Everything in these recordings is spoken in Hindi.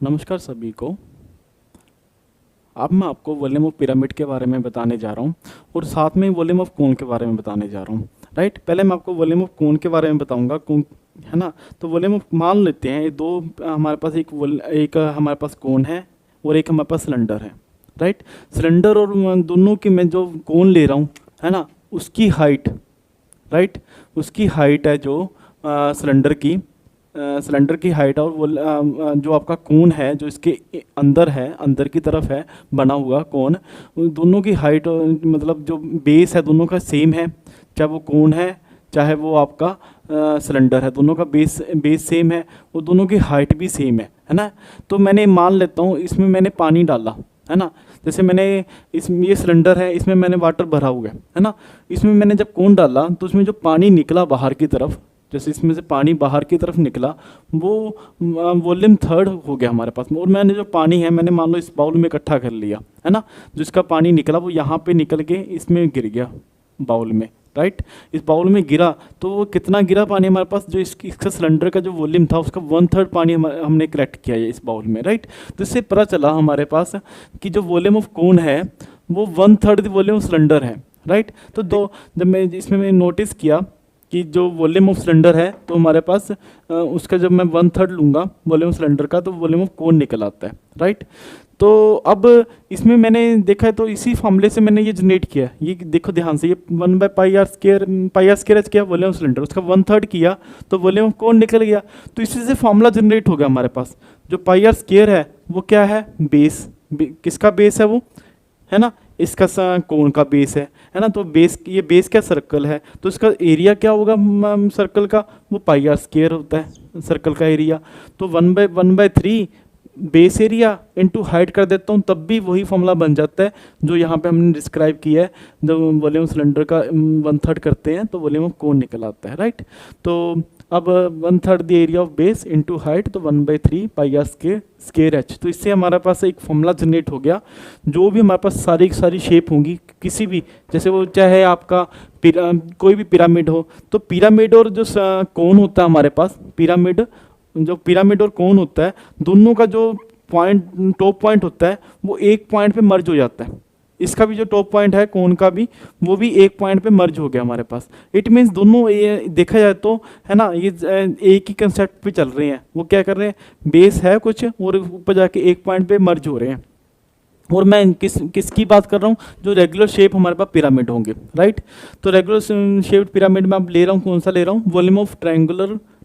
नमस्कार सभी को। अब मैं आपको वॉल्यूम ऑफ पिरामिड के बारे में बताने जा रहा हूँ और साथ में वॉल्यूम ऑफ कोन के बारे में बताने जा रहा हूँ। राइट, पहले मैं आपको वॉल्यूम ऑफ कोन के बारे में बताऊंगा। कोन है ना, तो वॉल्यूम ऑफ मान लेते हैं दो हमारे पास एक हमारे पास कोन है और एक हमारे पास सिलेंडर है। राइट, सिलेंडर और दोनों की मैं जो कोन ले रहा हूँ है ना, उसकी हाइट, राइट, उसकी हाइट है जो सिलेंडर की हाइट और जो आपका कोन है जो इसके अंदर है, अंदर की तरफ है बना हुआ कोन, उन दोनों की हाइट मतलब जो बेस है दोनों का सेम है, चाहे वो कोन है चाहे वो आपका सिलेंडर है, दोनों का बेस सेम है और दोनों की हाइट भी सेम है ना। तो मैंने मान लेता हूँ इसमें मैंने पानी डाला है ना, जैसे मैंने ये सिलेंडर है, इसमें मैंने वाटर भरा हुआ है ना, इसमें मैंने जब कोन डाला तो उसमें जो पानी निकला बाहर की तरफ, जैसे इसमें से पानी बाहर की तरफ निकला, वो वॉल्यूम थर्ड हो गया हमारे पास में। और मैंने जो पानी है मैंने मान लो इस बाउल में इकट्ठा कर लिया है ना, जो इसका पानी निकला वो यहाँ पे निकल के इसमें गिर गया बाउल में। राइट, इस बाउल में गिरा तो वो कितना गिरा पानी हमारे पास, जो इसका सिलेंडर का जो वॉल्यूम था उसका 1/3 पानी हमने कलेक्ट किया है इस बाउल में। राइट, तो इससे पता चला हमारे पास कि जो वॉल्यूम ऑफ कोन है वो 1/3 वॉल्यूम सिलेंडर है। राइट, तो जब मैं इसमें मैं नोटिस किया कि जो वॉल्यूम ऑफ सिलेंडर है तो हमारे पास उसका जब मैं 1/3 लूँगा वॉल्यूम सिलेंडर का तो वॉल्यूम ऑफ कोन निकल आता है। राइट, तो अब इसमें मैंने देखा है तो इसी फॉर्मूले से मैंने ये जनरेट किया। ये देखो ध्यान से, ये 1/πr² एच किया वॉल्यूम ऑफ सिलेंडर, उसका 1/3 किया तो वॉल्यूम ऑफ कोन निकल गया। तो इसी से फॉर्मूला जनरेट हो गया हमारे पास। जो πr² है वो क्या है, बेस, किसका बेस है वो, है ना, इसका कोन का बेस है ना। तो बेस, ये बेस क्या, सर्कल है, तो इसका एरिया क्या होगा सर्कल का, वो πr² होता है सर्कल का एरिया। तो 1/3 बेस एरिया इनटू हाइट कर देता हूँ तब भी वही फॉर्मूला बन जाता है जो यहाँ पे हमने डिस्क्राइब किया है। जब वॉल्यूम सिलेंडर का 1/3 करते हैं तो वॉल्यूम ऑफ कोन निकल आता है। राइट, तो अब 1/3 the area of base into height, तो 1/3 πr² h। तो इससे हमारे पास एक फॉर्मूला जनरेट हो गया। जो भी हमारे पास सारी की सारी शेप होंगी किसी भी, जैसे वो चाहे आपका कोई भी पिरामिड हो, तो पिरामिड और जो कोन होता है हमारे पास, पिरामिड और कोन होता है, दोनों का जो पॉइंट, टॉप पॉइंट होता है वो एक पॉइंट पे मर्ज हो जाता है। इसका भी जो टॉप पॉइंट है कोन का भी, वो भी एक पॉइंट पे मर्ज हो गया हमारे पास। इट मीन्स दोनों ये देखा जाए तो है ना, ये एक ही कंसेप्ट पे चल रहे हैं। वो क्या कर रहे हैं, बेस है कुछ और ऊपर जाके एक पॉइंट पे मर्ज हो रहे हैं। और मैं किसकी बात कर रहा हूँ, जो रेगुलर शेप हमारे पास पिरामिड होंगे। राइट, तो रेगुलर शेप पिरामिड में अब ले रहा हूँ, कौन सा ले रहा हूँ, volume of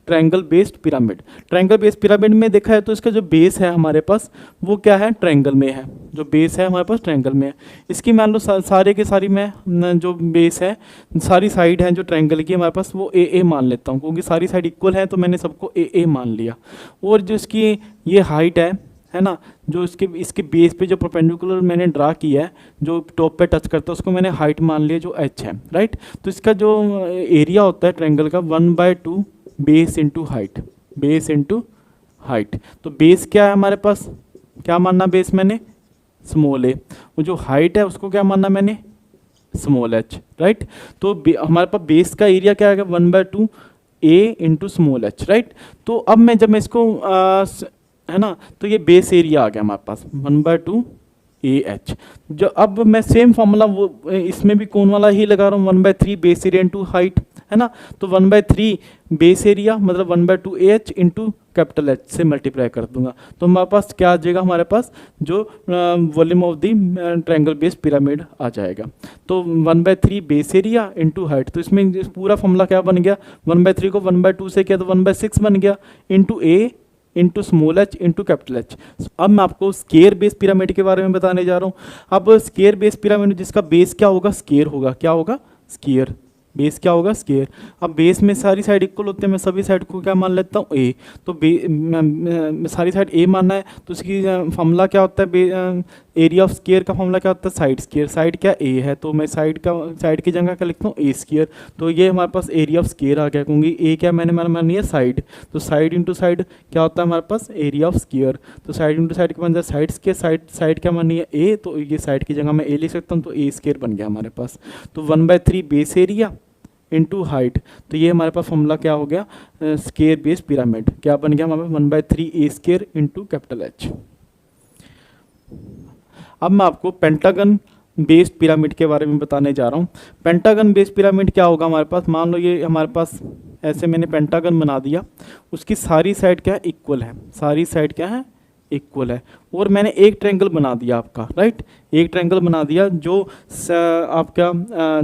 triangle based pyramid. Triangle based pyramid में देखा है तो इसका जो बेस है हमारे पास वो क्या है, ट्रायंगल में है। जो बेस है हमारे पास ट्रायंगल में है। इसकी मान लो सारे के सारी मैं जो बेस है, सारी साइड है जो ट्रायंगल की हमारे पास वो ए मान लेता हूँ, क्योंकि सारी साइड इक्वल है तो मैंने सबको ए मान लिया। और जो इसकी ये हाइट है ना, जो इसके बेस पे जो परपेंडिकुलर मैंने ड्रा किया है जो टॉप पे टच करता है उसको मैंने हाइट मान लिया जो h है। राइट, तो इसका जो एरिया होता है ट्रायंगल का 1/2 बेस इंटू हाइट। तो बेस क्या है हमारे पास, क्या मानना बेस मैंने, स्मॉल ए। वो जो हाइट है उसको क्या मानना मैंने, स्मॉल h। राइट, तो हमारे पास बेस का एरिया क्या आएगा, 1/2 a into small h। Right, तो अब जब मैं इसको है ना, तो ये बेस एरिया आ गया हमारे पास 1/2 AH। जो अब मैं सेम फॉर्मूला वो इसमें भी कोन वाला ही लगा रहा हूँ, 1/3 बेस एरिया इंटू हाइट, है ना। तो 1/3 बेस एरिया मतलब 1/2 AH इंटू कैपिटल H से मल्टीप्लाई कर दूंगा। तो हमारे पास क्या आ जाएगा, हमारे पास जो volume of the triangle based pyramid आ जाएगा। तो 1/3 बेस एरिया इंटू हाइट, तो इसमें पूरा फॉर्मूला क्या बन गया, 1/3 को 1/2 से किया तो 1/6 बन गया, into A into small h into capital H। अब मैं आपको स्केयर बेस पिरामिड के बारे में बताने जा रहा हूँ। अब स्केयर बेस पिरामिड जिसका बेस क्या होगा, स्केयर होगा। क्या होगा, स्केयर। बेस क्या होगा, स्केयर। अब बेस में सारी साइड इक्वल होते हैं, मैं सभी साइड को क्या मान लेता हूँ, ए। तो सारी साइड ए मानना है तो उसकी फॉर्मूला क्या होता है, एरिया ऑफ स्केयर का फॉर्मूला क्या होता है, साइड स्केयर। साइड क्या ए है तो मैं साइड की जगह क्या लिखता हूँ, ए स्केयर। तो ये हमारे पास एरिया ऑफ स्केयर आ गया, क्योंकि ए क्या मैंने मानी है, साइड। तो साइड इंटू साइड क्या होता है हमारे पास, एरिया ऑफ स्केयर। तो साइड इंटू साइड क्या बन जाए, साइड स्केयर। साइड क्या मानी है, ए, तो ये साइड की जगह मैं ए लिख सकता हूँ, तो ए स्केयर बन गया हमारे पास। तो 1/3 बेस एरिया इंटू हाइट। तो ये हमारे पास फॉर्मूला क्या हो गया, स्केयर बेस पिरामिड क्या बन गया हमारे पास, 1/3 ए स्केयर इंटू कैपिटल एच। अब मैं आपको पेंटागन बेस्ड पिरामिड के बारे में बताने जा रहा हूँ। पेंटागन बेस्ड पिरामिड क्या होगा हमारे पास, मान लो ये हमारे पास ऐसे मैंने पेंटागन बना दिया, उसकी सारी साइड क्या है, इक्वल है, सारी साइड क्या है, इक्वल है। और मैंने एक ट्रायंगल बना दिया आपका, राइट, एक ट्रायंगल बना दिया जो आपका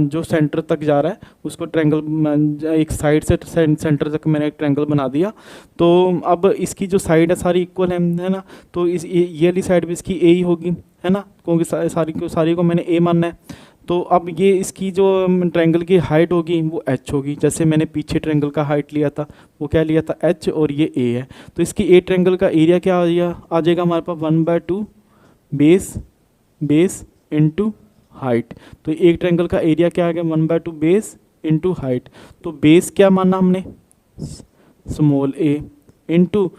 जो सेंटर तक जा रहा है उसको ट्रायंगल, एक साइड से सेंटर तक मैंने एक ट्रायंगल बना दिया। तो अब इसकी जो साइड है सारी इक्वल है ना, तो इस ये वाली साइड भी इसकी ए ही होगी, है ना, क्योंकि सारी को मैंने ए मानना है। तो अब ये इसकी जो ट्रायंगल की हाइट होगी वो एच होगी, जैसे मैंने पीछे ट्रायंगल का हाइट लिया था वो क्या लिया था, एच, और ये ए है। तो इसकी ए ट्रायंगल का एरिया क्या आ जाएगा हमारे पास, 1/2 बेस इंटू हाइट। तो एक ट्रायंगल का एरिया क्या आ गया, 1/2 बेस इंटू हाइट। तो बेस क्या माना हमने, स्मॉल ए, इंटू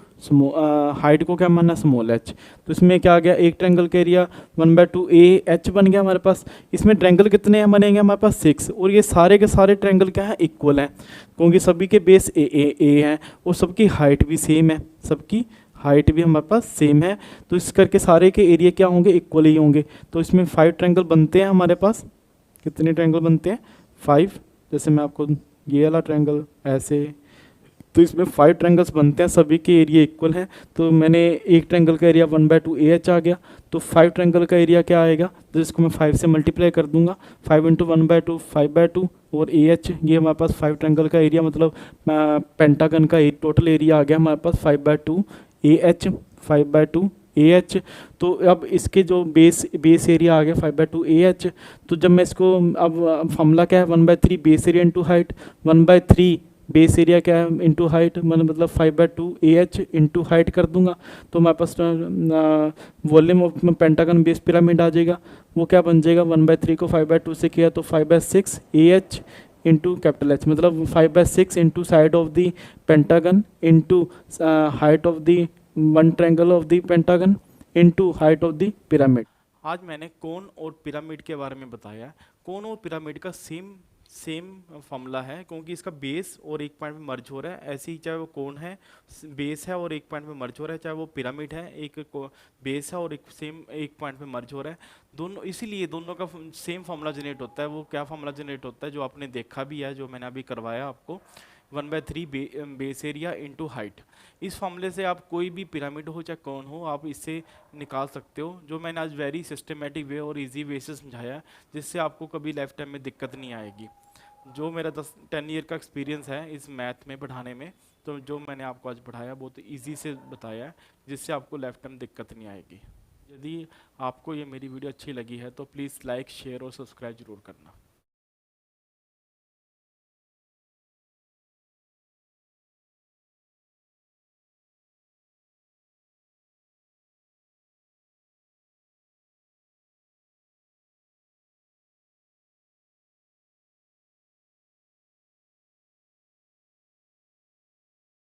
हाइट को क्या मानना, स्मॉल एच। तो इसमें क्या आ गया, एक ट्रायंगल का एरिया 1/2 ए एच बन गया हमारे पास। इसमें ट्रायंगल कितने हैं बनेंगे हमारे पास, 6, और ये सारे के सारे ट्रायंगल क्या है, इक्वल हैं, क्योंकि सभी के बेस ए हैं और सबकी हाइट भी सेम है, सबकी हाइट भी हमारे पास सेम है। तो इस करके सारे के एरिया क्या होंगे, इक्वल ही होंगे। तो इसमें 5 ट्रायंगल बनते हैं हमारे पास, कितने ट्रायंगल बनते हैं, 5। जैसे मैं आपको ये वाला ट्रायंगल ऐसे, तो इसमें 5 ट्रायंगल्स बनते हैं, सभी के एरिया इक्वल हैं। तो मैंने एक ट्रायंगल का एरिया 1/2 ए एच आ गया, तो 5 ट्रायंगल का एरिया क्या आएगा, तो इसको मैं 5 से मल्टीप्लाई कर दूंगा, 5 इंटू 1/2 5/2 और ए एच, ये हमारे पास 5 ट्रायंगल का एरिया, मतलब पेंटागन का टोटल एरिया आ गया हमारे पास 5/2 ए एच, 5/2 ए एच। तो अब इसके जो बेस एरिया आ गया 5/2 ए एच। तो जब मैं इसको अब फॉर्मूला क्या है, 1/3 base area into height, 1/3 base area क्या है इंटू हाइट, मतलब 5/2 ए एच इंटू हाइट कर दूंगा। तो हमारे पास volume of pentagon base pyramid आ जाएगा, वो क्या बन जाएगा, 1/3 को 5/2 से किया तो 5/6 A H into capital H, मतलब 5/6 into side of the pentagon into height of the one triangle of the pentagon into height of the pyramid. आज मैंने कोन और पिरामिड के बारे में बताया। कोन और पिरामिड का सेम फॉर्मूला है, क्योंकि इसका बेस और एक पॉइंट में मर्ज हो रहा है। ऐसे ही चाहे वो कोन है, बेस है और एक पॉइंट में मर्ज हो रहा है, चाहे वो पिरामिड है, एक बेस है और एक पॉइंट में मर्ज हो रहा है, दोनों, इसीलिए दोनों का सेम फॉर्मूला जनरेट होता है। वो क्या फॉर्मूला जनरेट होता है, जो आपने देखा भी है, जो मैंने अभी करवाया आपको, 1/3 बेस एरिया इंटू हाइट। इस फॉर्मूले से आप कोई भी पिरामिड हो चाहे कौन हो, आप इससे निकाल सकते हो, जो मैंने आज वेरी सिस्टमेटिक वे और इजी वे से समझाया, जिससे आपको कभी लाइफ टाइम में दिक्कत नहीं आएगी। जो मेरा 10 ईयर का एक्सपीरियंस है इस मैथ में पढ़ाने में, तो जो मैंने आपको आज पढ़ाया बहुत ईजी से बताया है, जिससे आपको लाइफ टाइम दिक्कत नहीं आएगी। यदि आपको ये मेरी वीडियो अच्छी लगी है तो प्लीज़ लाइक, शेयर और सब्सक्राइब जरूर करना।